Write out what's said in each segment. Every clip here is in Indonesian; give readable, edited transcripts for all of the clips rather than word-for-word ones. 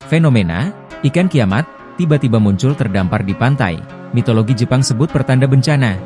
Fenomena ikan kiamat tiba-tiba muncul terdampar di pantai. Mitologi Jepang sebut pertanda bencana.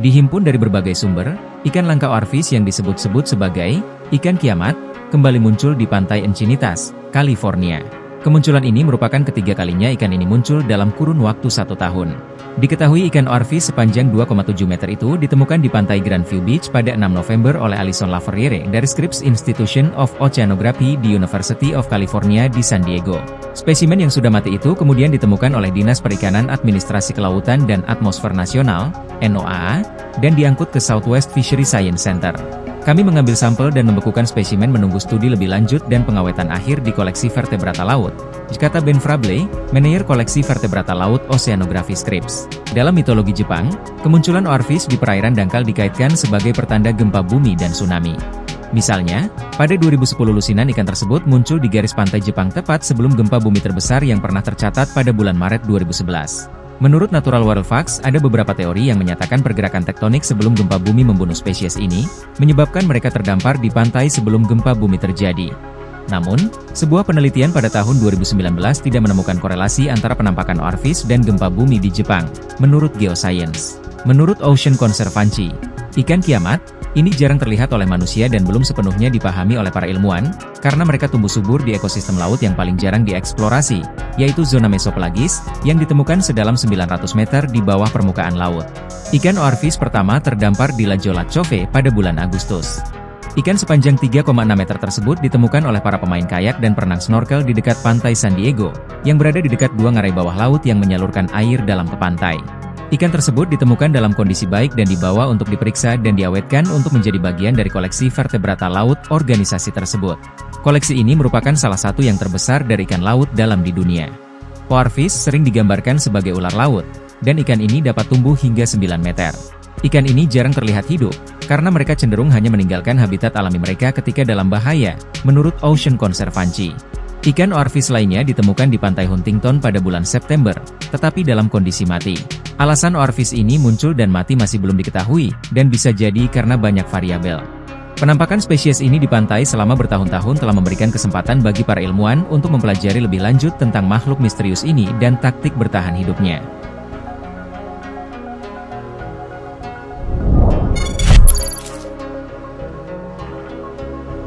Dihimpun dari berbagai sumber, ikan langka Oarfish yang disebut-sebut sebagai ikan kiamat kembali muncul di pantai Encinitas, California. Kemunculan ini merupakan ketiga kalinya ikan ini muncul dalam kurun waktu 1 tahun. Diketahui ikan Oarfish sepanjang 2,7 meter itu ditemukan di pantai Grandview Beach pada 6 November oleh Alison Laverriere dari Scripps Institution of Oceanography di University of California di San Diego. Spesimen yang sudah mati itu kemudian ditemukan oleh Dinas Perikanan Administrasi Kelautan dan Atmosfer Nasional, NOAA, dan diangkut ke Southwest Fishery Science Center. Kami mengambil sampel dan membekukan spesimen menunggu studi lebih lanjut dan pengawetan akhir di koleksi vertebrata laut, kata Ben Frable, manajer koleksi vertebrata laut Oceanography Scripps. Dalam mitologi Jepang, kemunculan Oarfish di perairan dangkal dikaitkan sebagai pertanda gempa bumi dan tsunami. Misalnya, pada 2010 lusinan ikan tersebut muncul di garis pantai Jepang tepat sebelum gempa bumi terbesar yang pernah tercatat pada bulan Maret 2011. Menurut Natural World Facts, ada beberapa teori yang menyatakan pergerakan tektonik sebelum gempa bumi membunuh spesies ini, menyebabkan mereka terdampar di pantai sebelum gempa bumi terjadi. Namun, sebuah penelitian pada tahun 2019 tidak menemukan korelasi antara penampakan Oarfish dan gempa bumi di Jepang, menurut Geoscience. Menurut Ocean Conservancy, ikan kiamat ini jarang terlihat oleh manusia dan belum sepenuhnya dipahami oleh para ilmuwan, karena mereka tumbuh subur di ekosistem laut yang paling jarang dieksplorasi, yaitu zona mesopelagis, yang ditemukan sedalam 900 meter di bawah permukaan laut. Ikan Oarfish pertama terdampar di Lajolat Cove pada bulan Agustus. Ikan sepanjang 3,6 meter tersebut ditemukan oleh para pemain kayak dan perenang snorkel di dekat pantai San Diego, yang berada di dekat dua ngarai bawah laut yang menyalurkan air dalam ke pantai. Ikan tersebut ditemukan dalam kondisi baik dan dibawa untuk diperiksa dan diawetkan untuk menjadi bagian dari koleksi vertebrata laut organisasi tersebut. Koleksi ini merupakan salah satu yang terbesar dari ikan laut dalam di dunia. Oarfish sering digambarkan sebagai ular laut, dan ikan ini dapat tumbuh hingga 9 meter. Ikan ini jarang terlihat hidup, karena mereka cenderung hanya meninggalkan habitat alami mereka ketika dalam bahaya, menurut Ocean Conservancy. Ikan Oarfish lainnya ditemukan di pantai Huntington pada bulan September, tetapi dalam kondisi mati. Alasan Oarfish ini muncul dan mati masih belum diketahui, dan bisa jadi karena banyak variabel. Penampakan spesies ini di pantai selama bertahun-tahun telah memberikan kesempatan bagi para ilmuwan untuk mempelajari lebih lanjut tentang makhluk misterius ini dan taktik bertahan hidupnya.